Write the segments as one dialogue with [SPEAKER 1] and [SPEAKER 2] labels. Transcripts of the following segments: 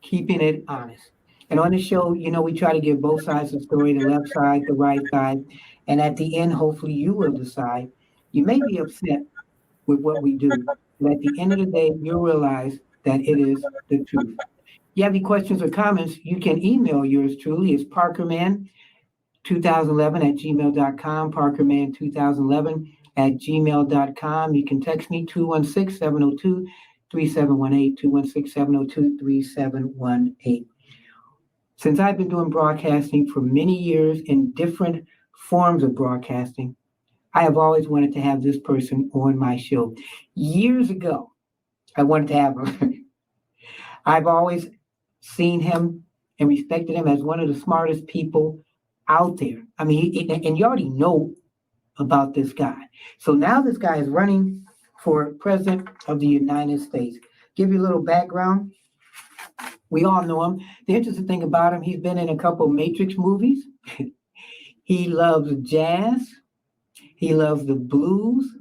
[SPEAKER 1] keeping it honest. And on the show, we try to give both sides of the story, the left side, the right side. And at the end, hopefully you will decide. You may be upset with what we do, but at the end of the day, you'll realize that it is the truth. You have any questions or comments, you can email yours truly. It's parkerman2011 at gmail.com, parkerman2011 at gmail.com. You can text me 216-702-3718, 216-702-3718. Since I've been doing broadcasting for many years in different forms of broadcasting, I have always wanted to have this person on my show. Years ago, I wanted to have him. I've always seen him and respected him as one of the smartest people out there. I mean, and you already know about this guy. So now this guy is running for president of the United States. Give you a little background. We all know him. The interesting thing about him, he's been in a couple Matrix movies. He loves jazz. He loves the blues.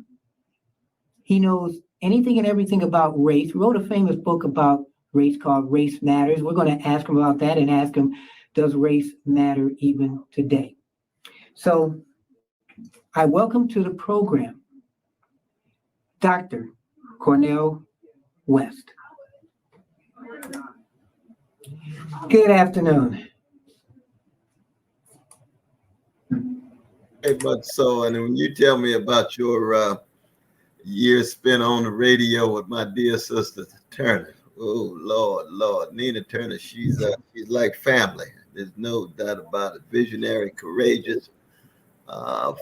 [SPEAKER 1] He knows anything and everything about race. He wrote a famous book about race called Race Matters. We're going to ask him about that and ask him, does race matter even today? So I welcome to the program Dr. Cornel West. Good afternoon.
[SPEAKER 2] Very much so. And when you tell me about your years spent on the radio with my dear sister Turner, oh Lord, Nina Turner, she's like family. There's no doubt about it. Visionary, courageous,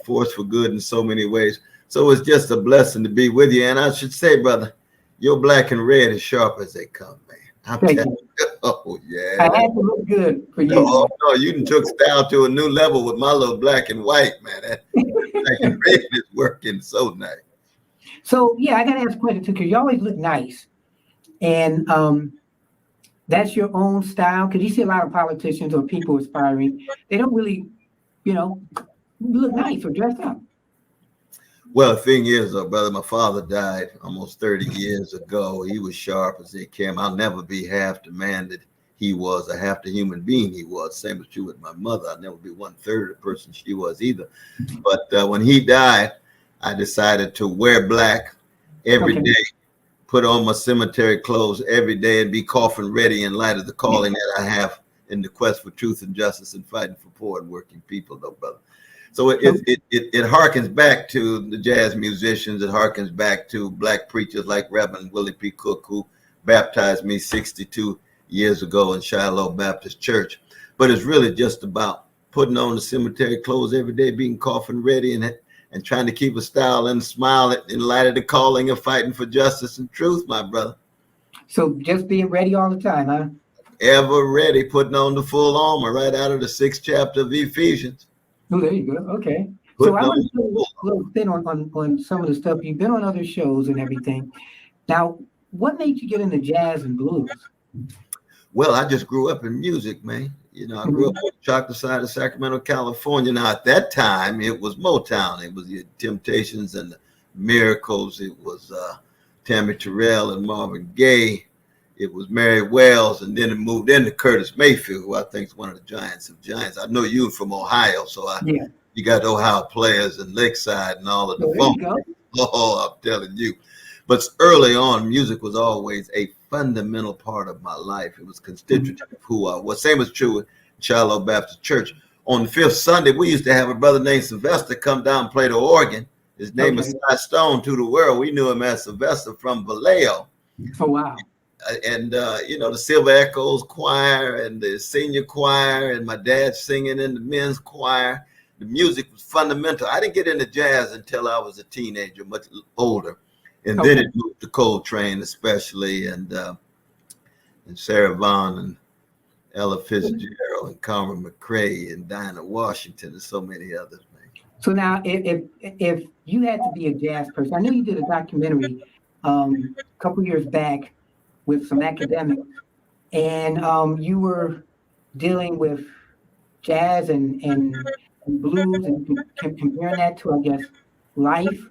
[SPEAKER 2] force for good in so many ways. So it's just a blessing to be with you. And I should say, brother, you're black and red as sharp as they come, man.
[SPEAKER 1] Thank you.
[SPEAKER 2] Oh yeah.
[SPEAKER 1] I had to look good for you.
[SPEAKER 2] No, you took style to a new level with my little black and white, man. That black and red is working so nice.
[SPEAKER 1] So yeah, I gotta ask a question too, because you always look nice. And that's your own style? Because you see a lot of politicians or people aspiring, they don't really, look nice or dress up.
[SPEAKER 2] Well, the thing is, brother, my father died almost 30 years ago. He was sharp as they came. I'll never be half the man that he was or half the human being he was. Same was true with my mother. I'll never be 1/3 of the person she was either. But when he died, I decided to wear black every day, put on my cemetery clothes every day, and be coffin ready in light of the calling that I have in the quest for truth and justice and fighting for poor and working people, though, brother. So it harkens back to the jazz musicians. It harkens back to black preachers like Reverend Willie P. Cook, who baptized me 62 years ago in Shiloh Baptist Church. But it's really just about putting on the cemetery clothes every day, being coffin ready, and trying to keep a style and smile in light of the calling of fighting for justice and truth, my brother.
[SPEAKER 1] So just being ready all the time, huh?
[SPEAKER 2] Ever ready, putting on the full armor right out of the 6th chapter of Ephesians.
[SPEAKER 1] Oh, there you go. Okay. So I want to do a little bit on some of the stuff. You've been on other shows and everything. Now, what made you get into jazz and blues?
[SPEAKER 2] Well, I just grew up in music, man. I grew up on the chocolate side of Sacramento, California. Now, at that time, it was Motown. It was the Temptations and the Miracles. It was Tammy Terrell and Marvin Gaye. It was Mary Wells, and then it moved into Curtis Mayfield, who I think is one of the giants of giants. I know you from Ohio, so you got Ohio players and Lakeside and all of the funk. Oh, I'm telling you. But early on, music was always a fundamental part of my life. It was constitutive of who I was. Same was true with Shiloh Baptist Church. On the 5th Sunday, we used to have a brother named Sylvester come down and play the organ. His name is Cy Stone to the world. We knew him as Sylvester from Vallejo.
[SPEAKER 1] Oh, wow.
[SPEAKER 2] And the Silver Echoes choir and the senior choir and my dad singing in the men's choir. The music was fundamental. I didn't get into jazz until I was a teenager, much older. And then it moved to Coltrane especially, and Sarah Vaughan and Ella Fitzgerald and Carmen McRae and Dinah Washington and so many others, man.
[SPEAKER 1] So now if you had to be a jazz person, I know you did a documentary a couple years back with some academics, and you were dealing with jazz and blues and comparing that to, I guess, life.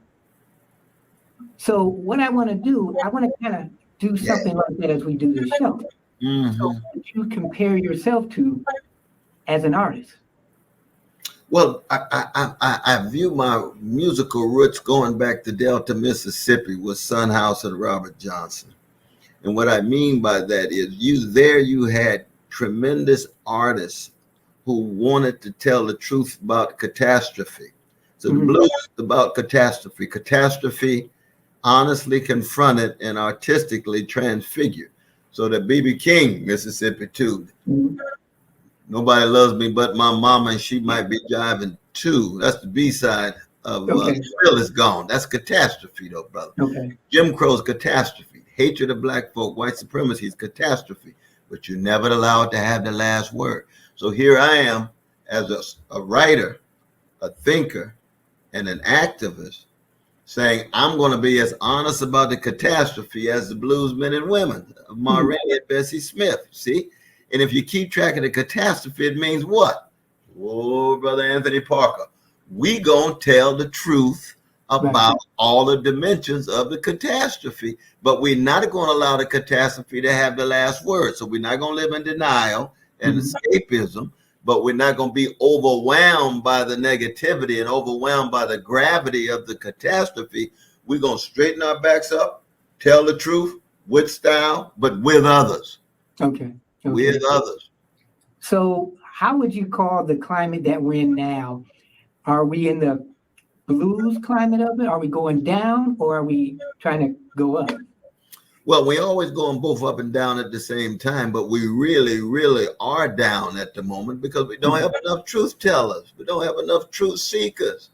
[SPEAKER 1] So what I want to do, I want to kind of do something like that as we do this show.
[SPEAKER 2] Mm-hmm.
[SPEAKER 1] So you compare yourself to as an artist?
[SPEAKER 2] Well, I view my musical roots going back to Delta, Mississippi with Son House and Robert Johnson. And what I mean by that is you had tremendous artists who wanted to tell the truth about catastrophe. So the blues is about catastrophe. Catastrophe honestly confronted and artistically transfigured. So the B.B. King, Mississippi too. Nobody loves me but my mama, and she might be jiving too. That's the B side of Thrill is Gone. That's catastrophe, though, brother.
[SPEAKER 1] Okay.
[SPEAKER 2] Jim Crow's catastrophe. Hatred of black folk, white supremacy is catastrophe, but you're never allowed to have the last word. So here I am as a writer, a thinker, and an activist saying I'm going to be as honest about the catastrophe as the bluesmen and women of Ma Rainey and Bessie Smith. See? And if you keep track of the catastrophe, it means what? Oh, Brother Anthony Parker, we gonna tell the truth about all the dimensions of the catastrophe, but we're not going to allow the catastrophe to have the last word. So we're not going to live in denial and escapism, but we're not going to be overwhelmed by the negativity and overwhelmed by the gravity of the catastrophe. We're going to straighten our backs up, tell the truth with style, but with others.
[SPEAKER 1] Okay.
[SPEAKER 2] With others.
[SPEAKER 1] So how would you call the climate that we're in now? Are we in the blues climate of it? Are we going down, or are we trying to go up?
[SPEAKER 2] Well, we always going both up and down at the same time, but we really, really are down at the moment because we don't have enough truth tellers. We don't have enough truth seekers.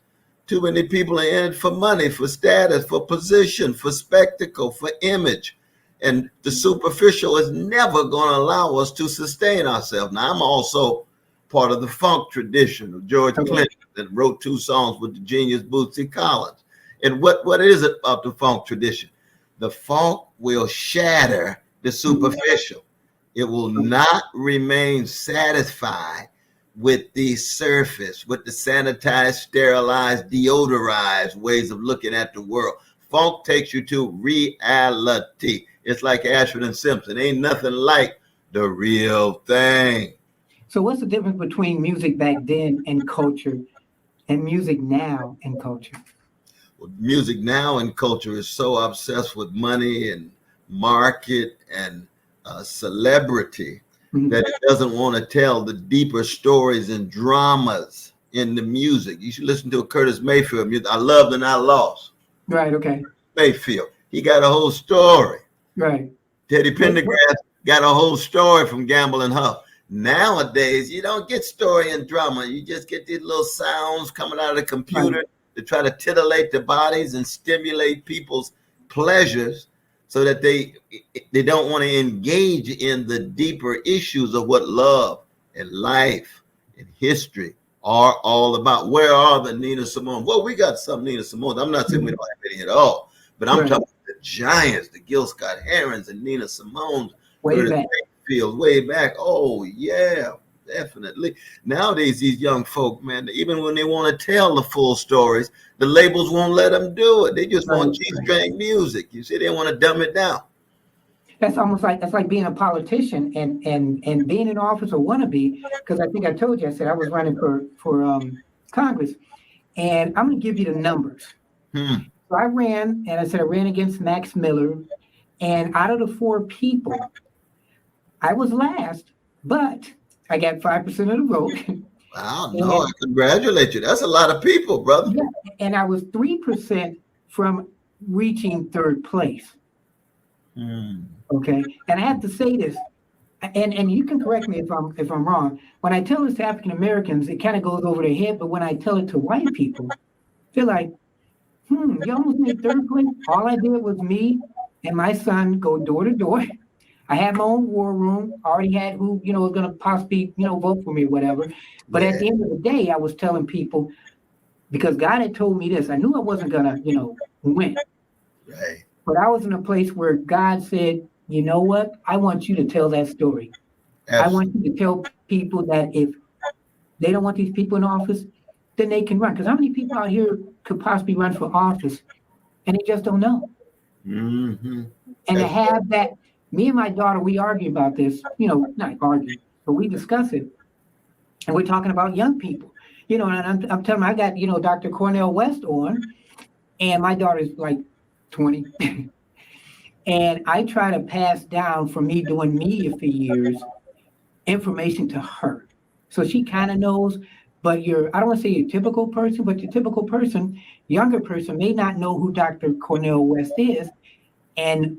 [SPEAKER 2] Too many people are in it for money, for status, for position, for spectacle, for image. And the superficial is never going to allow us to sustain ourselves. Now, I'm also part of the funk tradition of George Clinton that wrote 2 songs with the genius Bootsy Collins. And what is it about the funk tradition? The funk will shatter the superficial. It will not remain satisfied with the surface, with the sanitized, sterilized, deodorized ways of looking at the world. Funk takes you to reality. It's like Ashford and Simpson. Ain't nothing like the real thing.
[SPEAKER 1] So what's the difference between music back then and culture and music now and culture?
[SPEAKER 2] Well, music now and culture is so obsessed with money and market and celebrity that it doesn't want to tell the deeper stories and dramas in the music. You should listen to a Curtis Mayfield music. I Loved and I Lost.
[SPEAKER 1] Right, okay.
[SPEAKER 2] Mayfield. He got a whole story.
[SPEAKER 1] Right.
[SPEAKER 2] Teddy Pendergrass got a whole story from Gamble and Huff. Nowadays, you don't get story and drama. You just get these little sounds coming out of the computer to try to titillate the bodies and stimulate people's pleasures so that they don't want to engage in the deeper issues of what love and life and history are all about. Where are the Nina Simone? Well, we got some Nina Simone. I'm not saying we don't have any at all, but I'm talking about the giants, the Gil Scott Herons and Nina Simone. Way back. Oh, yeah, definitely. Nowadays, these young folk, man, even when they want to tell the full stories, the labels won't let them do it. They just want G-string music. You see, they want to dumb it down.
[SPEAKER 1] That's like being a politician and being in office or wannabe, because I think I told you, I said I was running for Congress, and I'm going to give you the numbers. So I ran, and I said I ran against Max Miller, and out of the 4 people, I was last, but I got 5% of the vote.
[SPEAKER 2] Wow, no, I congratulate you. That's a lot of people, brother.
[SPEAKER 1] Yeah, and I was 3% from reaching 3rd place. Okay, and I have to say this, and you can correct me if I'm wrong. When I tell this to African Americans, it kind of goes over their head, but when I tell it to white people, they're like, you almost made 3rd place. All I did was me and my son go door to door. I had my own war room. I already had who, was going to possibly, vote for me or whatever. But at the end of the day, I was telling people, because God had told me this, I knew I wasn't going to, win.
[SPEAKER 2] Right.
[SPEAKER 1] But I was in a place where God said, you know what? I want you to tell that story. Absolutely. I want you to tell people that if they don't want these people in office, then they can run. Because how many people out here could possibly run for office and they just don't know? And to have that Me and my daughter, we argue about this, not argue, but we discuss it. And we're talking about young people, and I'm telling them, I got, Dr. Cornel West on, and my daughter's like 20. And I try to pass down from me doing media for years information to her. So she kind of knows, but I don't want to say your typical person, but your typical person, younger person may not know who Dr. Cornel West is. And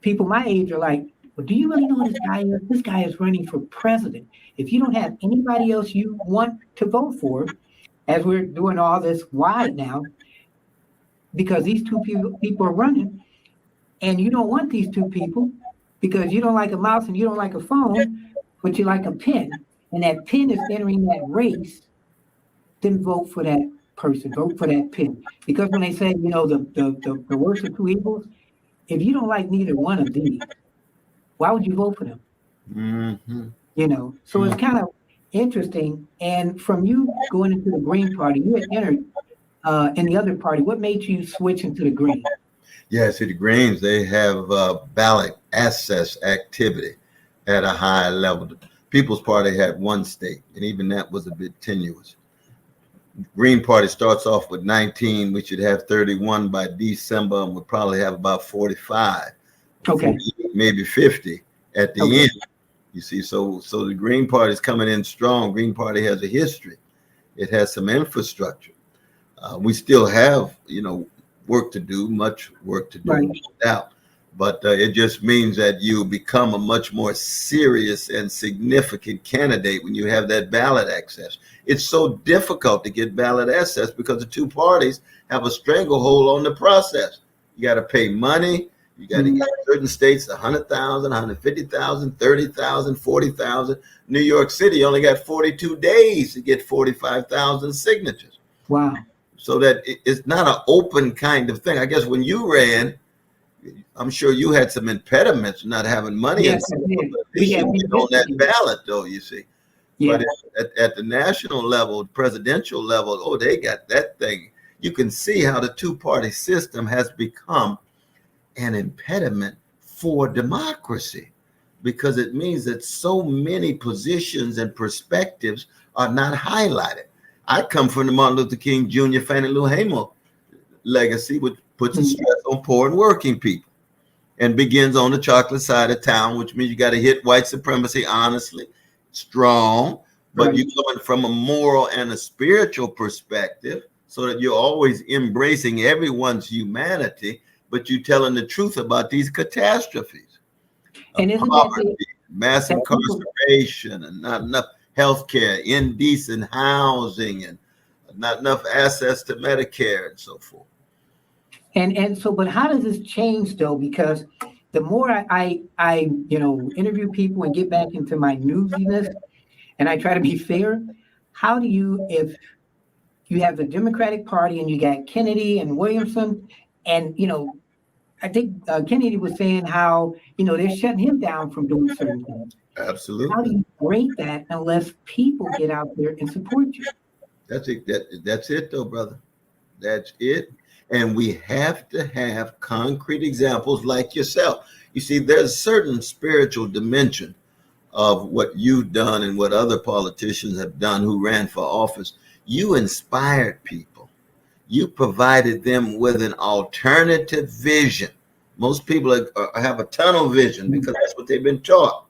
[SPEAKER 1] people my age are like, well, do you really know who this guy is? This guy is running for president. If you don't have anybody else you want to vote for, as we're doing all this wide now, because these two people are running, and you don't want these two people because you don't like a mouse and you don't like a phone, but you like a pen, and that pen is entering that race, then vote for that person, vote for that pen. Because when they say, the worst of two evils, if you don't like neither one of these, why would you vote for them?
[SPEAKER 2] Mm-hmm.
[SPEAKER 1] So it's kind of interesting. And from you going into the Green Party, you had entered in the other party. What made you switch into the Green?
[SPEAKER 2] Yeah, see, the Greens, they have ballot access activity at a high level. The People's Party had one state, and even that was a bit tenuous. Green Party starts off with 19. We should have 31 by December, and we'll probably have about 45,
[SPEAKER 1] Okay.
[SPEAKER 2] 40, maybe 50 at the end. You see, so the Green Party is coming in strong. Green Party has a history. It has some infrastructure. We still have, work to do, much work to do,
[SPEAKER 1] right,
[SPEAKER 2] no doubt. But it just means that you become a much more serious and significant candidate when you have that ballot access. It's so difficult to get ballot access because the two parties have a stranglehold on the process. You got to pay money. You got to get certain states 100,000, 150,000, 30,000, 40,000. New York City only got 42 days to get 45,000 signatures.
[SPEAKER 1] Wow.
[SPEAKER 2] So that it's not an open kind of thing. I guess when you ran, I'm sure you had some impediments not having money.
[SPEAKER 1] Yes, I did. We had
[SPEAKER 2] on that ballot, though, you see.
[SPEAKER 1] Yeah.
[SPEAKER 2] But at the national level, presidential level, oh, they got that thing. You can see how the two-party system has become an impediment for democracy, because it means that so many positions and perspectives are not highlighted. I come from the Martin Luther King Jr. Fannie Lou Hamer legacy, which puts a stress on poor and working people and begins on the chocolate side of town, which means you got to hit white supremacy honestly, strong, but you're coming from a moral and a spiritual perspective so that you're always embracing everyone's humanity, but you're telling the truth about these catastrophes.
[SPEAKER 1] And isn't
[SPEAKER 2] poverty, mass incarceration, and not enough health care, indecent housing, and not enough access to Medicare and so forth.
[SPEAKER 1] And so, but how does this change though? Because the more I interview people and get back into my newsiness, and I try to be fair, how do you, if you have the Democratic Party and you got Kennedy and Williamson, and I think Kennedy was saying how they're shutting him down from doing certain things.
[SPEAKER 2] Absolutely.
[SPEAKER 1] How do you break that unless people get out there and support you?
[SPEAKER 2] That's it. That's it, though, brother. That's it. And we have to have concrete examples like yourself. You see, there's a certain spiritual dimension of what you've done and what other politicians have done who ran for office. You inspired people. You provided them with an alternative vision. Most people have a tunnel vision because that's what they've been taught.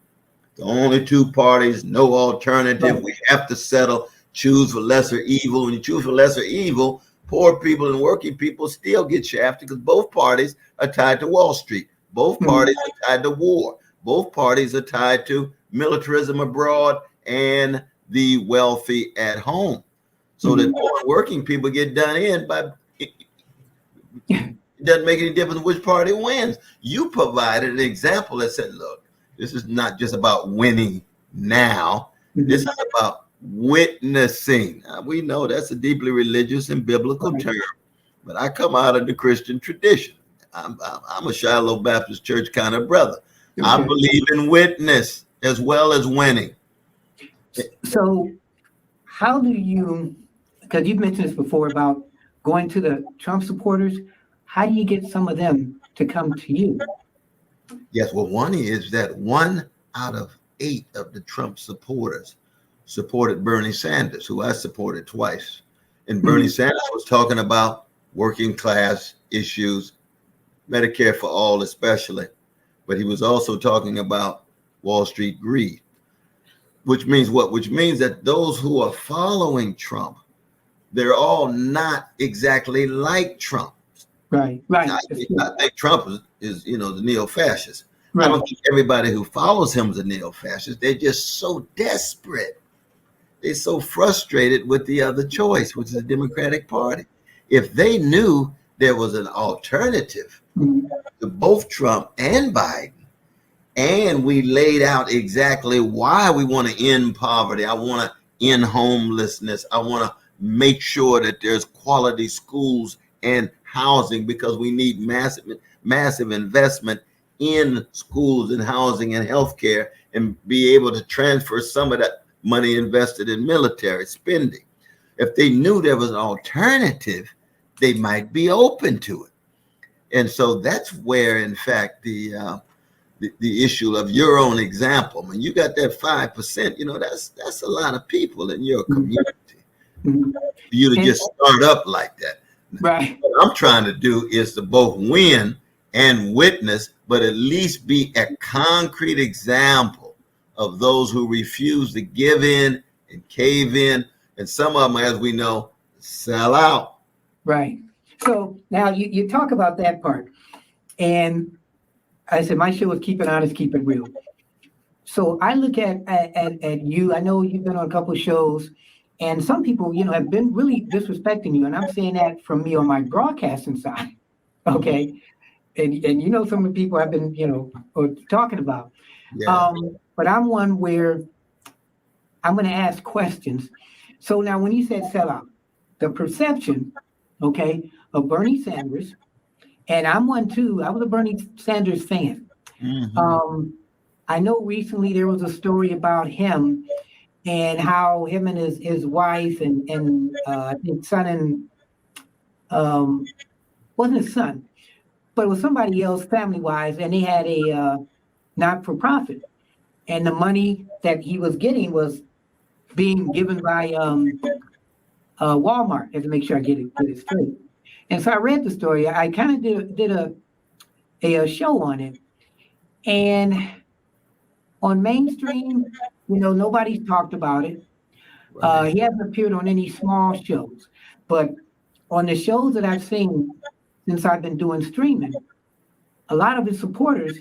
[SPEAKER 2] The only two parties, no alternative. We have to settle, choose for lesser evil. When you choose for lesser evil, poor people and working people still get shafted because both parties are tied to Wall Street. Both parties are tied to war. Both parties are tied to militarism abroad and the wealthy at home. So that poor and working people get done in by, it doesn't make any difference which party wins. You provided an example that said, look, this is not just about winning now. This is about witnessing. We know that's a deeply religious and biblical term, but I come out of the Christian tradition. I'm a Shiloh Baptist Church kind of brother. I believe in witness as well as winning.
[SPEAKER 1] So how do you, because you've mentioned this before about going to the Trump supporters, how do you get some of them to come to you?
[SPEAKER 2] Yes, well, one is that 1 out of 8 of the Trump supporters supported Bernie Sanders, who I supported twice. And Bernie
[SPEAKER 1] Mhm.
[SPEAKER 2] Sanders was talking about working class issues, Medicare for all, especially. But he was also talking about Wall Street greed, which means what? Which means that those who are following Trump, they're all not exactly like Trump.
[SPEAKER 1] Right,
[SPEAKER 2] I
[SPEAKER 1] right. That's
[SPEAKER 2] think,
[SPEAKER 1] true.
[SPEAKER 2] I think Trump is, the neo-fascist. I
[SPEAKER 1] Right.
[SPEAKER 2] don't think everybody who follows him is a neo-fascist. They're just so desperate. They're so frustrated with the other choice, which is the Democratic Party. If they knew there was an alternative
[SPEAKER 1] Mhm.
[SPEAKER 2] to both Trump and Biden, and we laid out exactly why we want to end poverty, I want to end homelessness, I want to make sure that there's quality schools and housing, because we need massive investment in schools and housing and healthcare, and be able to transfer some of that money invested in military spending. If they knew there was an alternative, they might be open to it. And so that's where, in fact, the issue of your own example. When you got that 5%, that's a lot of people in your
[SPEAKER 1] Mhm.
[SPEAKER 2] community.
[SPEAKER 1] Mhm.
[SPEAKER 2] For you to
[SPEAKER 1] And
[SPEAKER 2] just start up like that.
[SPEAKER 1] right,
[SPEAKER 2] What I'm trying to do is to both win and witness, but at least be a concrete example of those who refuse to give in and cave in. And some of them, as we know, sell out.
[SPEAKER 1] right. So now you talk about that part. And I said, my show is Keep It Honest, Keep It Real. So I look at you. I know you've been on a couple of shows, and some people, have been really disrespecting you. And I'm saying that from me on my broadcasting side. Okay. And some of the people I've been, talking about.
[SPEAKER 2] Yeah.
[SPEAKER 1] But I'm one where I'm going to ask questions. So now, when you said sell out, the perception, okay, of Bernie Sanders, and I'm one too. I was a Bernie Sanders fan.
[SPEAKER 2] Mm-hmm.
[SPEAKER 1] Um, I know recently there was a story about him and how him and his wife and I think son and wasn't his son, but it was somebody else family wise, and they had a not for profit, and the money that he was getting was being given by Walmart. I have to make sure I get it straight. And so I read the story. I kind of did a show on it, and on mainstream, nobody's talked about it.
[SPEAKER 2] Right.
[SPEAKER 1] He hasn't appeared on any small shows, but on the shows that I've seen since I've been doing streaming, a lot of his supporters,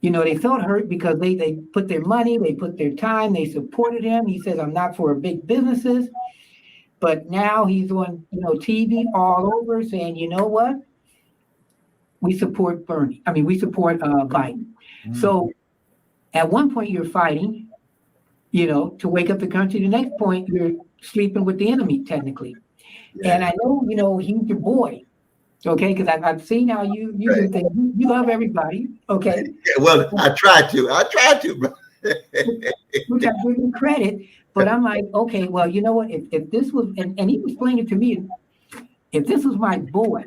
[SPEAKER 1] they felt hurt because they put their money, they put their time, they supported him. He says, I'm not for big businesses, but now he's on, TV all over saying, you know what? We support Bernie. I mean, we support Biden.
[SPEAKER 2] Mm-hmm.
[SPEAKER 1] So at one point you're fighting, to wake up the country. The next point you're sleeping with the enemy, technically. And
[SPEAKER 2] Yeah.
[SPEAKER 1] I know, he's your boy, okay? Because I've seen how you
[SPEAKER 2] Right.
[SPEAKER 1] do things. You love everybody, okay?
[SPEAKER 2] Yeah, well, I tried to. I tried to, bro.
[SPEAKER 1] Which I give him credit. But I'm like, okay, well, you know what? If this was, and he explained it to me, if this was my boy,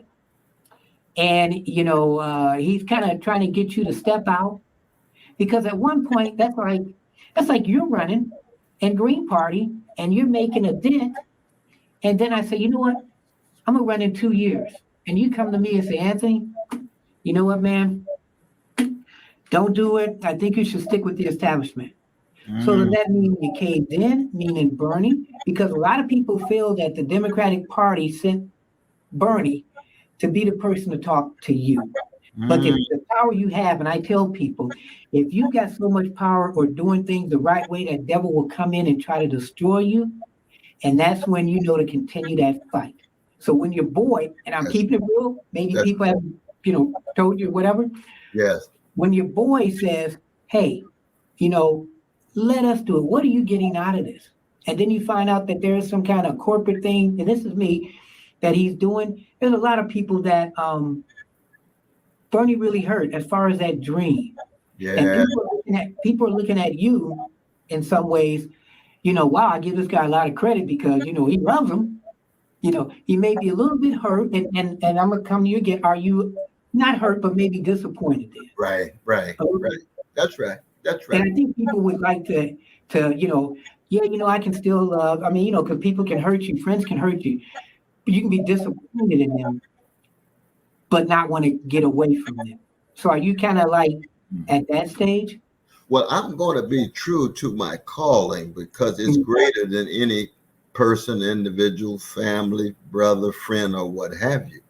[SPEAKER 1] and he's kind of trying to get you to step out, because at one point that's like you're running in Green Party and you're making a dent, and then I say, you know what? I'm gonna run in 2 years, and you come to me and say, Anthony, you know what, man? Don't do it. I think you should stick with the establishment. So does
[SPEAKER 2] Mm,
[SPEAKER 1] that mean you caved in, meaning Bernie? Because a lot of people feel that the Democratic Party sent Bernie to be the person to talk to you. But if
[SPEAKER 2] mm,
[SPEAKER 1] the power you have, and I tell people, if you've got so much power or doing things the right way, that devil will come in and try to destroy you. And that's when you know to continue that fight. So when your boy, and I'm
[SPEAKER 2] that's
[SPEAKER 1] keeping it real, maybe
[SPEAKER 2] that's
[SPEAKER 1] people have, told you whatever.
[SPEAKER 2] yes.
[SPEAKER 1] When your boy says, hey, you know, let us do it. What are you getting out of this? And then you find out that there's some kind of corporate thing, and this is me, that he's doing. There's a lot of people that Bernie really hurt as far as that dream. And
[SPEAKER 2] Yeah.
[SPEAKER 1] people are looking at you in some ways, wow, I give this guy a lot of credit because, he loves them. He may be a little bit hurt, and I'm gonna come to you again. Are you not hurt, but maybe disappointed then.
[SPEAKER 2] Right, right,
[SPEAKER 1] Um,
[SPEAKER 2] right. That's right. That's
[SPEAKER 1] And
[SPEAKER 2] right.
[SPEAKER 1] I think people would like to, yeah, I can still love. I mean, because people can hurt you, friends can hurt you, but you can be disappointed in them, but not want to get away from them. So are you kind of like at that stage?
[SPEAKER 2] Well, I'm going to be true to my calling because it's
[SPEAKER 1] Mm.
[SPEAKER 2] greater than any person, individual, family, brother, friend, or what have you.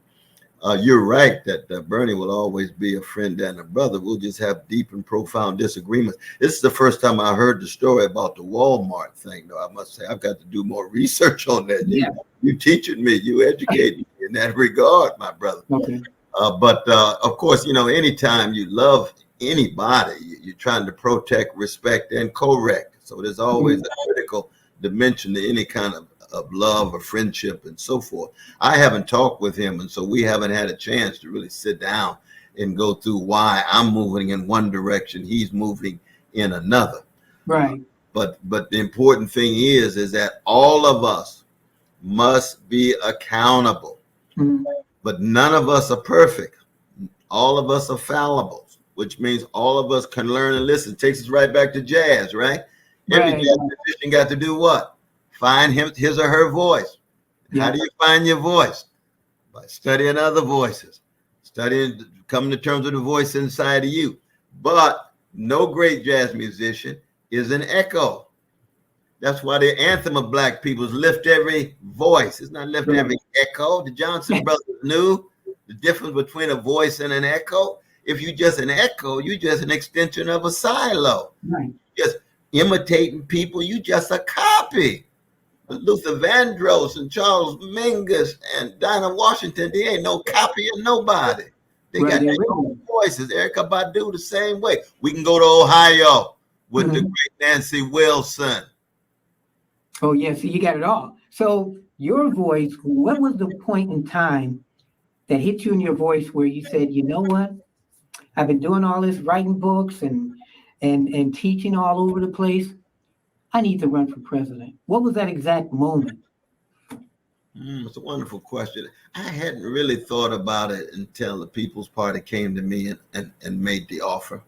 [SPEAKER 2] You're right that Bernie will always be a friend and a brother. We'll just have deep and profound disagreements. This is the first time I heard the story about the Walmart thing, though. I must say I've got to do more research on that.
[SPEAKER 1] Yeah.
[SPEAKER 2] You teaching me, you educating me in that regard, my brother.
[SPEAKER 1] Okay.
[SPEAKER 2] But of course, anytime you love anybody, you're trying to protect, respect, and correct. So there's always a critical dimension to any kind of love or friendship and so forth. I haven't talked with him, and so we haven't had a chance to really sit down and go through why I'm moving in one direction, he's moving in another.
[SPEAKER 1] Right.
[SPEAKER 2] But the important thing is that all of us must be accountable.
[SPEAKER 1] Mhm.
[SPEAKER 2] But none of us are perfect. All of us are fallible, which means all of us can learn and listen. Takes us right back to jazz, right? Every
[SPEAKER 1] Right.
[SPEAKER 2] jazz musician got to do what? Find his or her voice.
[SPEAKER 1] Yeah.
[SPEAKER 2] How do you find your voice? By studying other voices, studying, coming to terms with the voice inside of you. But no great jazz musician is an echo. That's why the anthem of Black people is lift every voice. It's not lift every echo. The Johnson brothers knew the difference between a voice and an echo. If you just an echo, you just an extension of a silo.
[SPEAKER 1] Right.
[SPEAKER 2] Just imitating people, you just a copy. Luther Vandross and Charles Mingus and Dinah Washington, they ain't no copy of nobody. They got their own voices. Erykah Badu the same way. We can go to Ohio with the great Nancy Wilson.
[SPEAKER 1] Oh, yeah. So you got it all. So your voice, what was the point in time that hit you in your voice where you said, you know what? I've been doing all this writing books and teaching all over the place. I need to run for president. What was that exact moment?
[SPEAKER 2] It's a wonderful question. I hadn't really thought about it until the People's Party came to me and made the offer.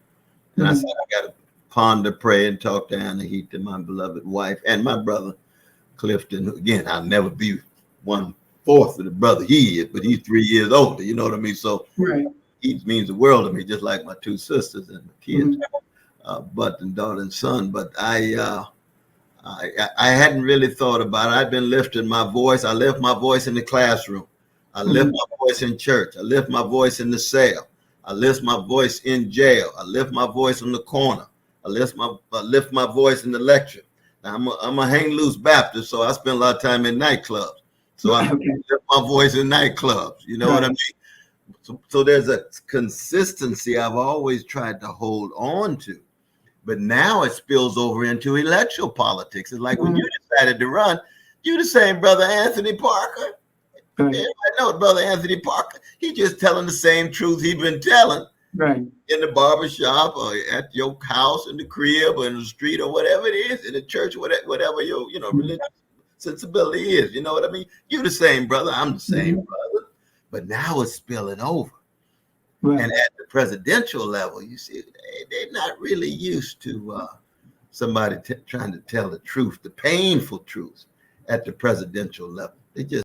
[SPEAKER 2] And I said, I got to ponder, pray, and talk to Anna Heath, to my beloved wife, and my brother, Clifton. Again, I'll never be 1/4 of the brother he is, but he's 3 years older. You know what I mean? So he means the world to me, just like my two sisters and the kids, but and daughter and son. But I hadn't really thought about it. I've been lifting my voice. I lift my voice in the classroom. I lift my voice in church. I lift my voice in the cell. I lift my voice in jail. I lift my voice in the corner. I lift my voice in the lecture. Now, I'm a hang loose Baptist, so I spend a lot of time in nightclubs. So I lift my voice in nightclubs. You know what I mean? So there's a consistency I've always tried to hold on to. But now it spills over into electoral politics. It's like when you decided to run, you the same brother Anthony Parker. Everybody know brother Anthony Parker. He just telling the same truth he been telling in the barbershop or at your house, in the crib, or in the street, or whatever it is, in the church, whatever your religious sensibility is. You know what I mean? You the same brother. I'm the same brother. But now it's spilling over. And at the presidential level, you see, they're not really used to somebody trying to tell the truth, the painful truth at the presidential level. They just